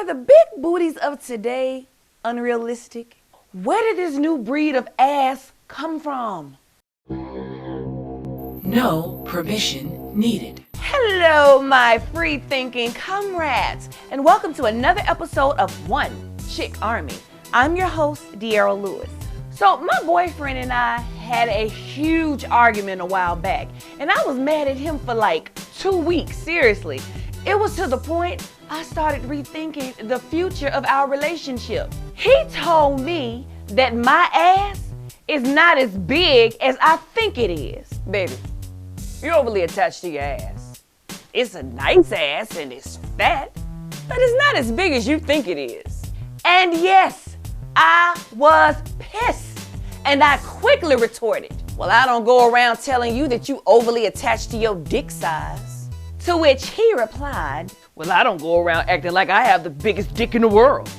Are the big booties of today unrealistic? Where did this new breed of ass come from? No permission needed. Hello, my free-thinking comrades, and welcome to another episode of One Chick Army. I'm your host, Diaries Lewis. So my boyfriend and I had a huge argument a while back, and I was mad at him for like 2 weeks, seriously. It was to the point I started rethinking the future of our relationship. He told me that my ass is not as big as I think it is. Baby, you're overly attached to your ass. It's a nice ass and it's fat, but it's not as big as you think it is. And yes, I was pissed, and I quickly retorted, well, I don't go around telling you that you overly attached to your dick size. To which he replied, well, I don't go around acting like I have the biggest dick in the world.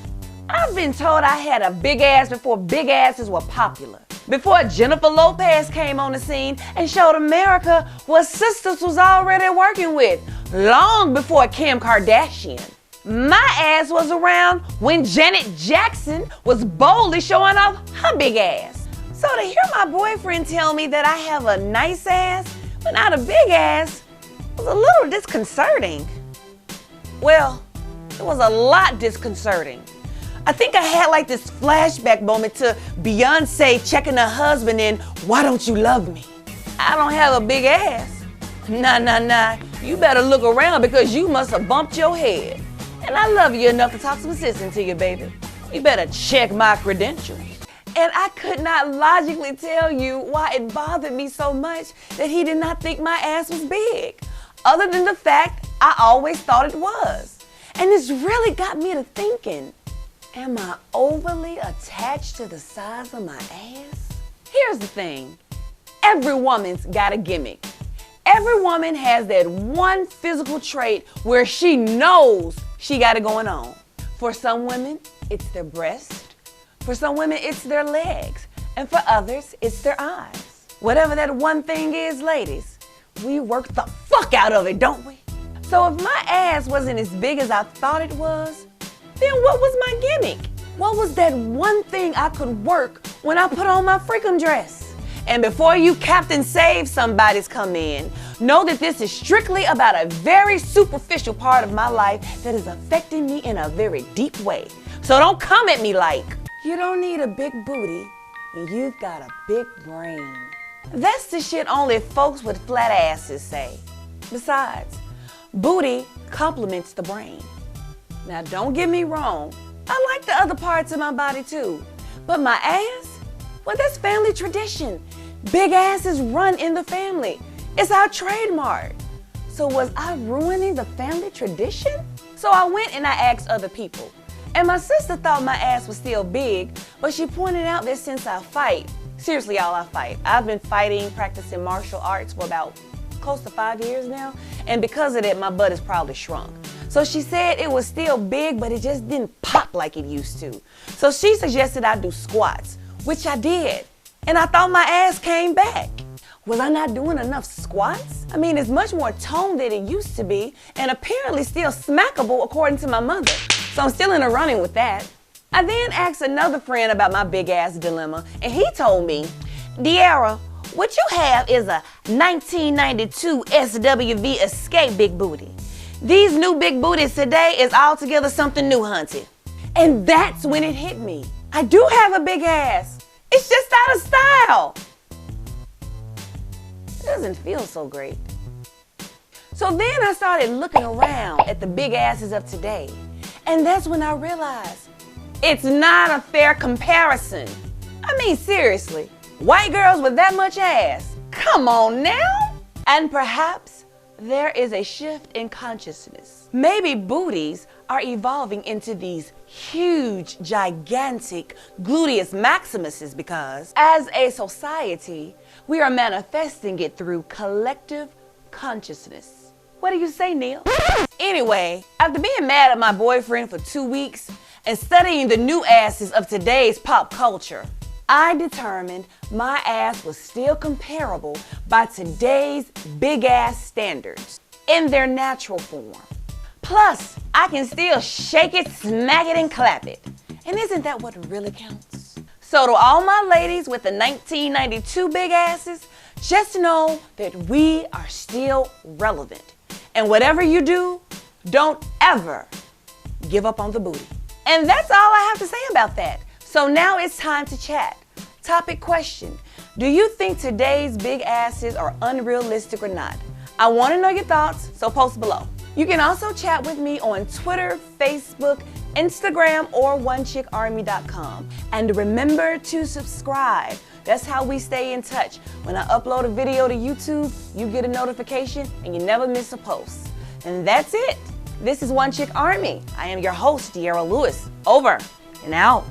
I've been told I had a big ass before big asses were popular. Before Jennifer Lopez came on the scene and showed America what sisters was already working with, long before Kim Kardashian. My ass was around when Janet Jackson was boldly showing off her big ass. So to hear my boyfriend tell me that I have a nice ass, but not a big ass, was a little disconcerting. Well, it was a lot disconcerting. I think I had like this flashback moment to Beyonce checking her husband in, why don't you love me? I don't have a big ass. Nah. You better look around because you must have bumped your head. And I love you enough to talk some sense into you, baby. You better check my credentials. And I could not logically tell you why it bothered me so much that he did not think my ass was big, other than the fact I always thought it was. And this really got me to thinking, am I overly attached to the size of my ass? Here's the thing, every woman's got a gimmick. Every woman has that one physical trait where she knows she got it going on. For some women, it's their breast. For some women, it's their legs. And for others, it's their eyes. Whatever that one thing is, ladies, we work the fuck out of it, don't we? So if my ass wasn't as big as I thought it was, then what was my gimmick? What was that one thing I could work when I put on my freakum dress? And before you Captain Save Somebody's come in, know that this is strictly about a very superficial part of my life that is affecting me in a very deep way. So don't come at me like, you don't need a big booty when you've got a big brain. That's the shit only folks with flat asses say. Besides, booty complements the brain. Now don't get me wrong, I like the other parts of my body too. But my ass, well, that's family tradition. Big asses run in the family. It's our trademark. So was I ruining the family tradition? So I went and I asked other people. And my sister thought my ass was still big, but she pointed out that since I fight, seriously y'all, I fight. I've been fighting, practicing martial arts for about close to 5 years now. And because of that, my butt has probably shrunk. So she said it was still big, but it just didn't pop like it used to. So she suggested I do squats, which I did. And I thought my ass came back. Was I not doing enough squats? I mean, it's much more toned than it used to be, and apparently still smackable according to my mother. So I'm still in the running with that. I then asked another friend about my big ass dilemma, and he told me, De'Ara, what you have is a 1992 SWV Escape big booty. These new big booties today is altogether something new, hunty. And that's when it hit me. I do have a big ass. It's just out of style. It doesn't feel so great. So then I started looking around at the big asses of today. And that's when I realized it's not a fair comparison. I mean, seriously, white girls with that much ass, come on now. And perhaps there is a shift in consciousness. Maybe booties are evolving into these huge, gigantic gluteus maximuses because, as a society, we are manifesting it through collective consciousness. What do you say, Neil? Anyway, after being mad at my boyfriend for 2 weeks and studying the new asses of today's pop culture, I determined my ass was still comparable by today's big ass standards in their natural form. Plus, I can still shake it, smack it, and clap it. And isn't that what really counts? So to all my ladies with the 1992 big asses, just know that we are still relevant. And whatever you do, don't ever give up on the booty. And that's all I have to say about that. So now it's time to chat. Topic question: do you think today's big asses are unrealistic or not? I want to know your thoughts, so post below. You can also chat with me on Twitter, Facebook, Instagram, or onechickarmy.com. And remember to subscribe. That's how we stay in touch. When I upload a video to YouTube, you get a notification and you never miss a post. And that's it. This is One Chick Army. I am your host, De'Ara Lewis. Over and out.